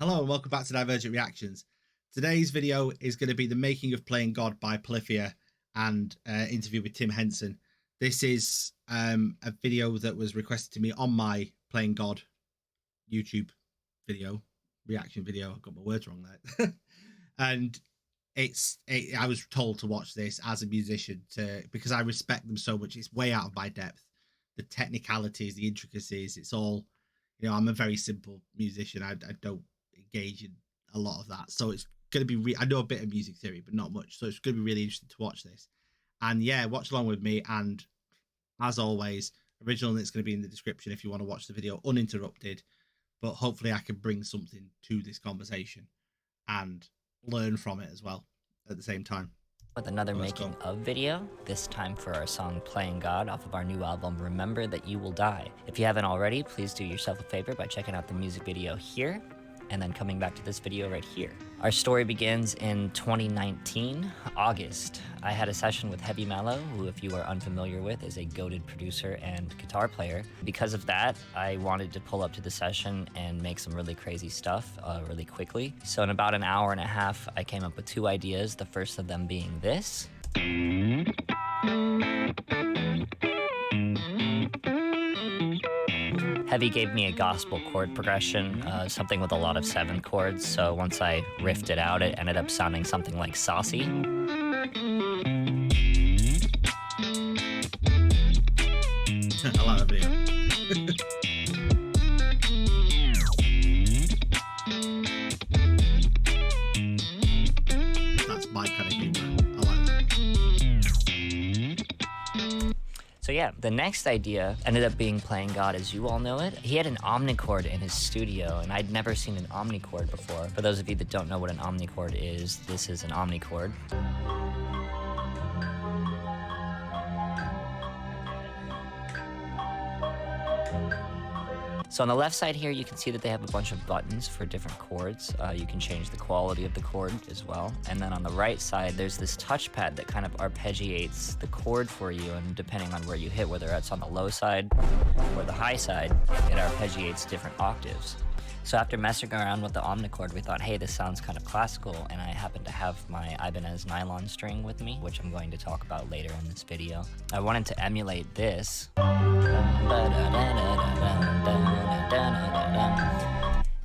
Hello and welcome back to Divergent Reactions. Today's video is going to be the making of Playing God by Polyphia and interview with Tim Henson. This is a video that was requested to me on my Playing God YouTube video, reaction video. I got my words wrong there. And I was told to watch this as a musician because I respect them so much. It's way out of my depth. The technicalities, the intricacies, it's all, I'm a very simple musician. I don't engage in a lot of that, so it's going to be I know a bit of music theory but not much, so it's going to be really interesting to watch this. And yeah, watch along with me, and as always, original links going to be in the description if you want to watch the video uninterrupted, but hopefully I can bring something to this conversation and learn from it as well at the same time. With another making of video, this time for our song Playing God off of our new album Remember That You Will Die. If you haven't already, please do yourself a favor by checking out the music video here and then coming back to this video right here. Our story begins in 2019, August. I had a session with Heavy Mellow, who, if you are unfamiliar with, is a goated producer and guitar player. Because of that, I wanted to pull up to the session and make some really crazy stuff really quickly. So in about an hour and a half, I came up with two ideas, the first of them being this. Heavy gave me a gospel chord progression, something with a lot of 7 chords, so once I riffed it out, it ended up sounding something like Saucy. I like that video. That's my kind of humor. I like that. So yeah, the next idea ended up being Playing God as you all know it. He had an omnichord in his studio, and I'd never seen an omnichord before. For those of you that don't know what an omnichord is, this is an omnichord. So on the left side here, you can see that they have a bunch of buttons for different chords. You can change the quality of the chord as well. And then on the right side, there's this touchpad that kind of arpeggiates the chord for you, and depending on where you hit, whether it's on the low side or the high side, it arpeggiates different octaves. So after messing around with the omnichord, we thought, hey, this sounds kind of classical, and I happen to have my Ibanez nylon string with me, which I'm going to talk about later in this video. I wanted to emulate this.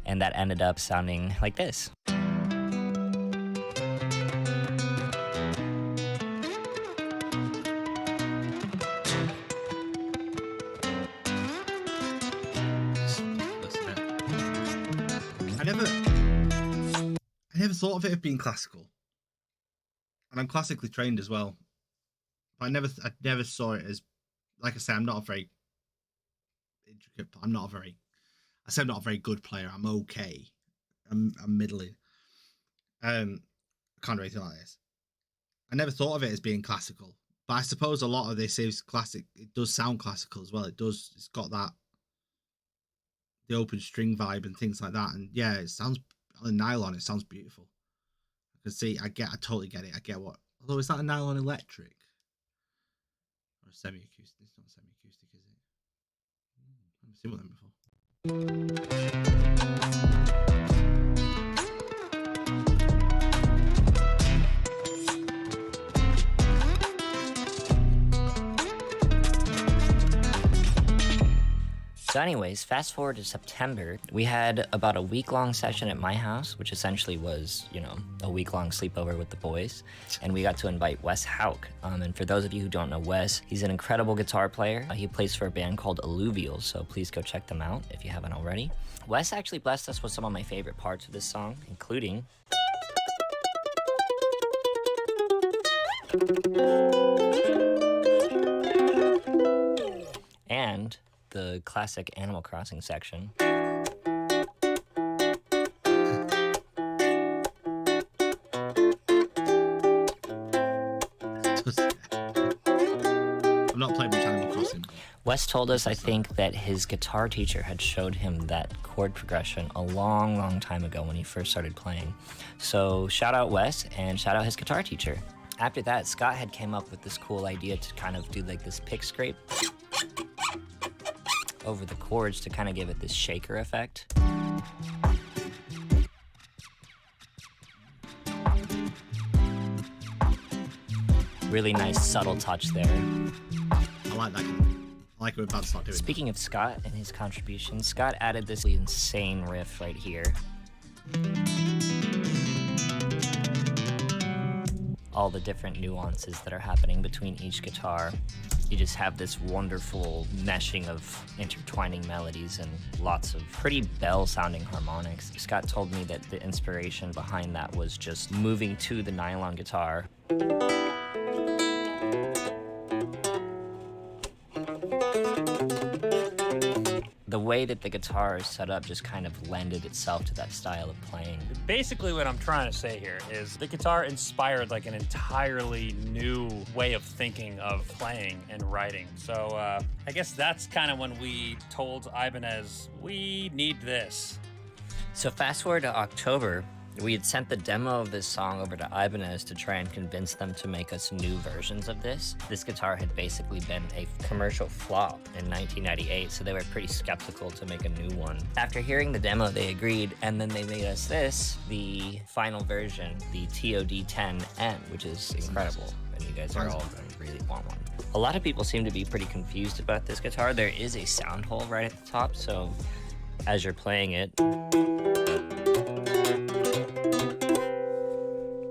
And that ended up sounding like this. I never thought of it as being classical, and I'm classically trained as well. But I never saw it as, like I say, I'm not a very intricate. I'm not a very good player. I'm okay. I'm middling. I can't do anything like this. I never thought of it as being classical, but I suppose a lot of this is classic. It does sound classical as well. It's got that, the open string vibe and things like that. And yeah, it sounds, on nylon, it sounds beautiful. I can see, I totally get it. I get what, although is that a nylon electric or a semi-acoustic? It's not semi-acoustic, is it? I've seen one of them before. So anyways, fast forward to September, we had about a week-long session at my house, which essentially was, a week-long sleepover with the boys. And we got to invite Wes Hauk. And for those of you who don't know Wes, he's an incredible guitar player. He plays for a band called Alluvial, so please go check them out if you haven't already. Wes actually blessed us with some of my favorite parts of this song, including and the classic Animal Crossing section. I'm not playing much Animal Crossing. Wes told us, I think, that his guitar teacher had showed him that chord progression a long, long time ago when he first started playing. So shout out Wes and shout out his guitar teacher. After that, Scott had came up with this cool idea to kind of do like this pick scrape over the chords to kind of give it this shaker effect. really nice subtle touch there. I like that kind of thing. I like it when bands start doing Speaking of Scott and his contribution, Scott added this insane riff right here. All the different nuances that are happening between each guitar. You just have this wonderful meshing of intertwining melodies and lots of pretty bell-sounding harmonics. Scott told me that the inspiration behind that was just moving to the nylon guitar. The way that the guitar is set up just kind of lended itself to that style of playing. Basically what I'm trying to say here is the guitar inspired like an entirely new way of thinking of playing and writing. So I guess that's kind of when we told Ibanez, we need this. So fast forward to October, we had sent the demo of this song over to Ibanez to try and convince them to make us new versions of this. This guitar had basically been a commercial flop in 1998, so they were pretty skeptical to make a new one. After hearing the demo, they agreed, and then they made us this, the final version, the TOD10N, which is incredible, and you guys are all going to really want one. A lot of people seem to be pretty confused about this guitar. There is a sound hole right at the top, so as you're playing it,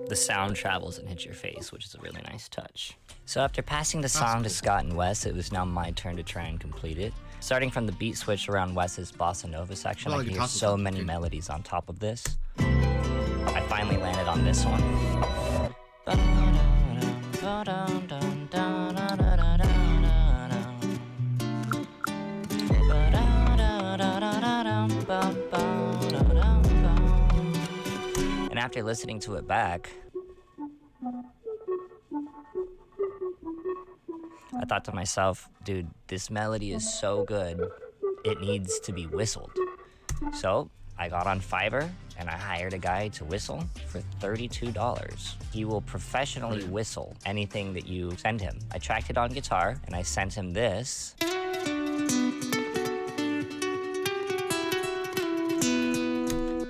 the sound travels and hits your face, which is a really nice touch. So after passing the song to Scott and Wes, it was now my turn to try and complete it. Starting from the beat switch around Wes's bossa nova section, I could hear so many melodies on top of this. I finally landed on this one. And after listening to it back, I thought to myself, dude, this melody is so good, it needs to be whistled. So I got on Fiverr and I hired a guy to whistle for $32. He will professionally whistle anything that you send him. I tracked it on guitar and I sent him this.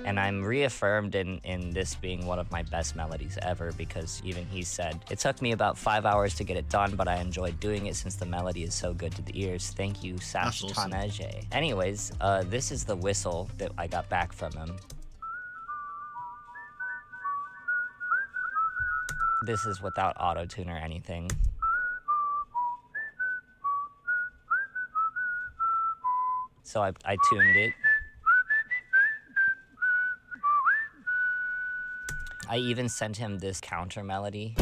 And I'm reaffirmed in this being one of my best melodies ever, because even he said, it took me about 5 hours to get it done, but I enjoyed doing it since the melody is so good to the ears. Thank you, Sash Tanaje. Anyways, this is the whistle that I got back from him. This is without auto-tune or anything. So I tuned it. I even sent him this counter melody.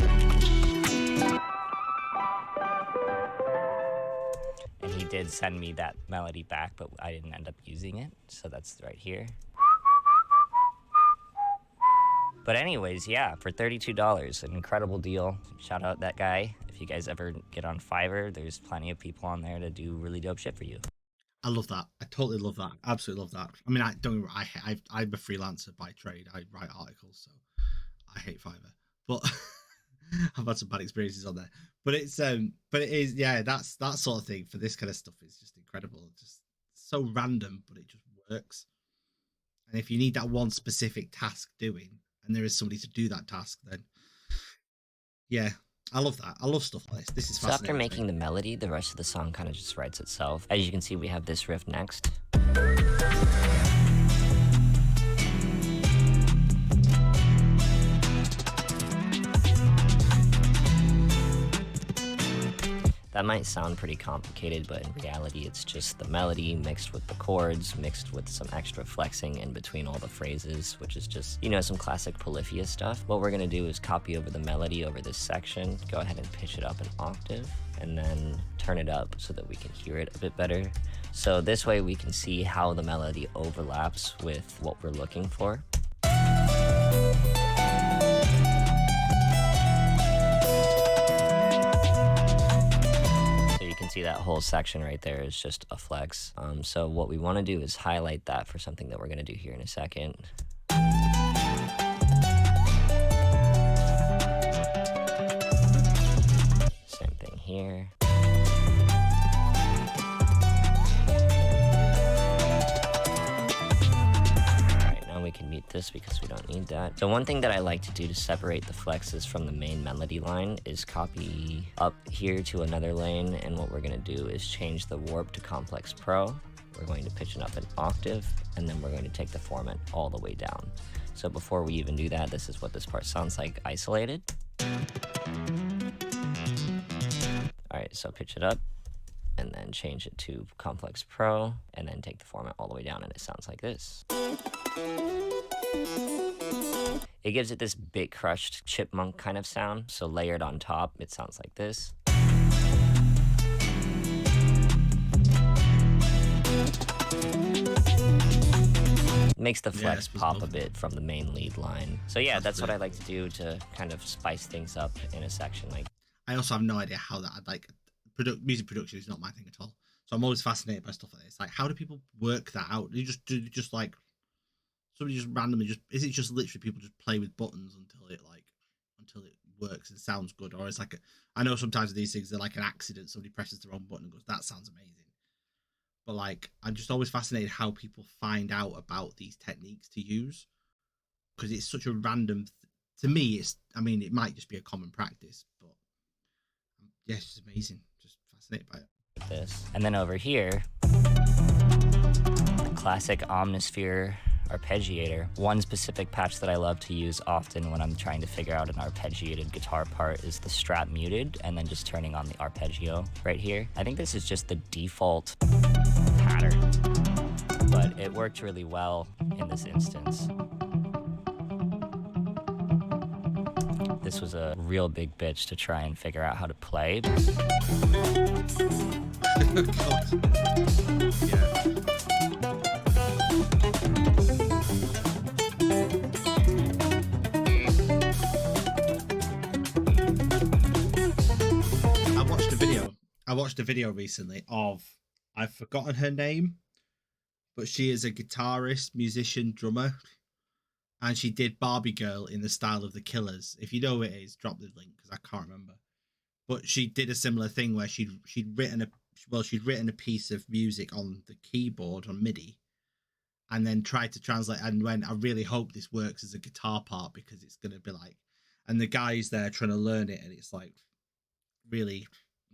And he did send me that melody back, but I didn't end up using it, so that's right here. But anyways, yeah, for $32, an incredible deal. Shout out that guy. If you guys ever get on Fiverr, there's plenty of people on there to do really dope shit for you. I love that. I totally love that. Absolutely love that. I mean, I'm a freelancer by trade. I write articles, so I hate Fiverr, but I've had some bad experiences on there. But it is, yeah, that sort of thing for this kind of stuff is just incredible. It's just so random, but it just works. And if you need that one specific task doing, and there is somebody to do that task, then yeah, I love that. I love stuff like this. This is fascinating. So after making the melody, the rest of the song kind of just writes itself. As you can see, we have this riff next. That might sound pretty complicated, but in reality, it's just the melody mixed with the chords, mixed with some extra flexing in between all the phrases, which is just, you know, some classic Polyphia stuff. What we're gonna do is copy over the melody over this section, go ahead and pitch it up an octave, and then turn it up so that we can hear it a bit better. So this way we can see how the melody overlaps with what we're looking for. See that whole section right there is just a flex. So what we want to do is highlight that for something that we're going to do here in a second. Same thing here. All right, now we can can mute this because we don't need that. So one thing that I like to do to separate the flexes from the main melody line is copy up here to another lane, and what we're gonna do is change the warp to Complex Pro. We're going to pitch it up an octave, and then we're going to take the format all the way down. So before we even do that, this is what this part sounds like isolated. All right, so pitch it up, and then change it to Complex Pro, and then take the format all the way down, and it sounds like this. It gives it this bit crushed chipmunk kind of sound, so layered on top, it sounds like this. Makes the flex pop a bit from the main lead line. So yeah, that's what I like to do to kind of spice things up in a section. Like, I also have no idea how that, like, music production is not my thing at all. So I'm always fascinated by stuff like this. Like, how do people work that out? Do you just like somebody just randomly is it just literally people just play with buttons until it works and sounds good? Or it's like I know sometimes these things are like an accident. Somebody presses the wrong button and goes, that sounds amazing. But like, I'm just always fascinated how people find out about these techniques to use, because it's such a random. To me, it might just be a common practice, but yeah, it's just amazing. Just fascinated by it. This, and then over here, the classic Omnisphere arpeggiator. One specific patch that I love to use often when I'm trying to figure out an arpeggiated guitar part is the strap muted, and then just turning on the arpeggio right here. I think this is just the default pattern, but it worked really well in this instance. This was a real big bitch to try and figure out how to play. I watched a video recently of, I've forgotten her name, but she is a guitarist, musician, drummer, and she did Barbie Girl in the style of The Killers. If you know who it is, drop the link because I can't remember. But she did a similar thing where she'd written a piece of music on the keyboard on MIDI, and then tried to translate. And when I really hope this works as a guitar part, because it's gonna be like, and the guy's there trying to learn it, and it's like really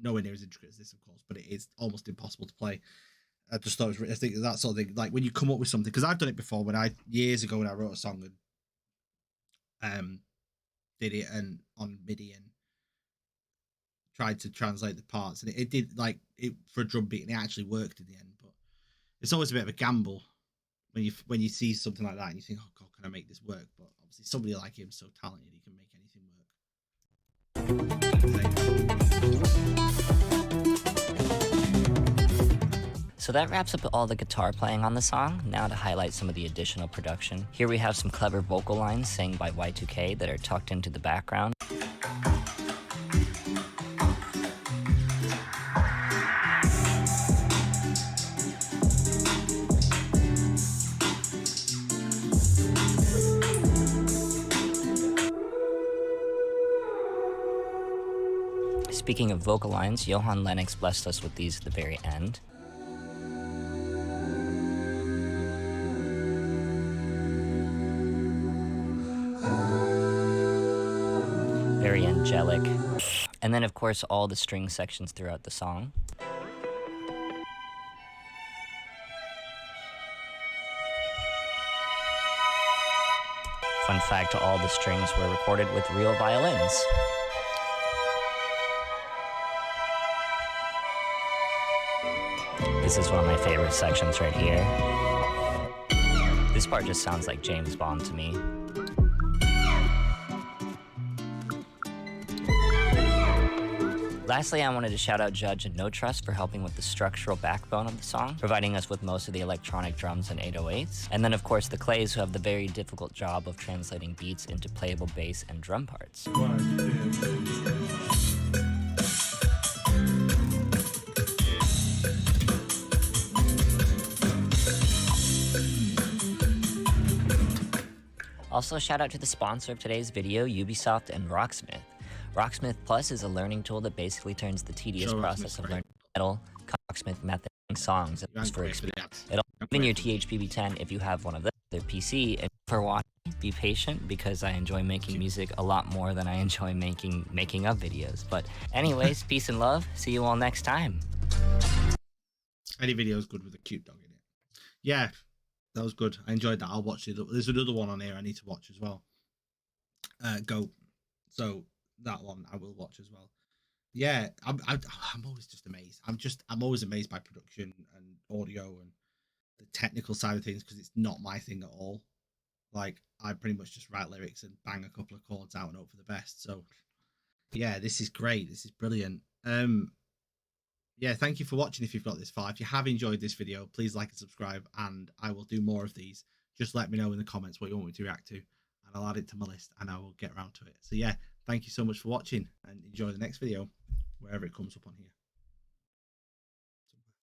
nowhere near as intricate as this, of course, but it is almost impossible to play. I just thought I think that sort of thing, like when you come up with something, because I've done it before years ago when I wrote a song and did it and on MIDI and tried to translate the parts, and it did like it for a drum beat, and it actually worked in the end. But it's always a bit of a gamble when you see something like that and you think, oh god, can I make this work? But obviously somebody like him, so talented, he can make anything work. So that wraps up all the guitar playing on the song. Now to highlight some of the additional production. Here we have some clever vocal lines sang by Y2K that are tucked into the background. Speaking of vocal lines, Johan Lennox blessed us with these at the very end. Very angelic. And then, of course, all the string sections throughout the song. Fun fact, all the strings were recorded with real violins. This is one of my favorite sections right here. This part just sounds like James Bond to me. Lastly, I wanted to shout out Judge and No Trust for helping with the structural backbone of the song, providing us with most of the electronic drums and 808s. And then, of course, the Clays, who have the very difficult job of translating beats into playable bass and drum parts. Also, shout out to the sponsor of today's video, Ubisoft and Rocksmith. Rocksmith Plus is a learning tool that basically turns the tedious process of learning metal, Rocksmith method songs for experience. It'll even your THPB10 if you have one of them. their PC. And for watching, be patient because I enjoy making music a lot more than I enjoy making of videos. But anyways, peace and love. See you all next time. Any video is good with a cute dog in it. Yeah, that was good. I enjoyed that. I'll watch it. There's another one on here I need to watch as well. Go. So that one I will watch as well. Yeah, I'm always just amazed. I'm always amazed by production and audio and the technical side of things, because it's not my thing at all. Like, I pretty much just write lyrics and bang a couple of chords out and hope for the best. So yeah, this is great. This is brilliant. Yeah, thank you for watching. If you've got this far, if you have enjoyed this video, please like and subscribe, and I will do more of these. Just let me know in the comments what you want me to react to, and I'll add it to my list and I will get around to it. So yeah, thank you so much for watching, and enjoy the next video wherever it comes up on here.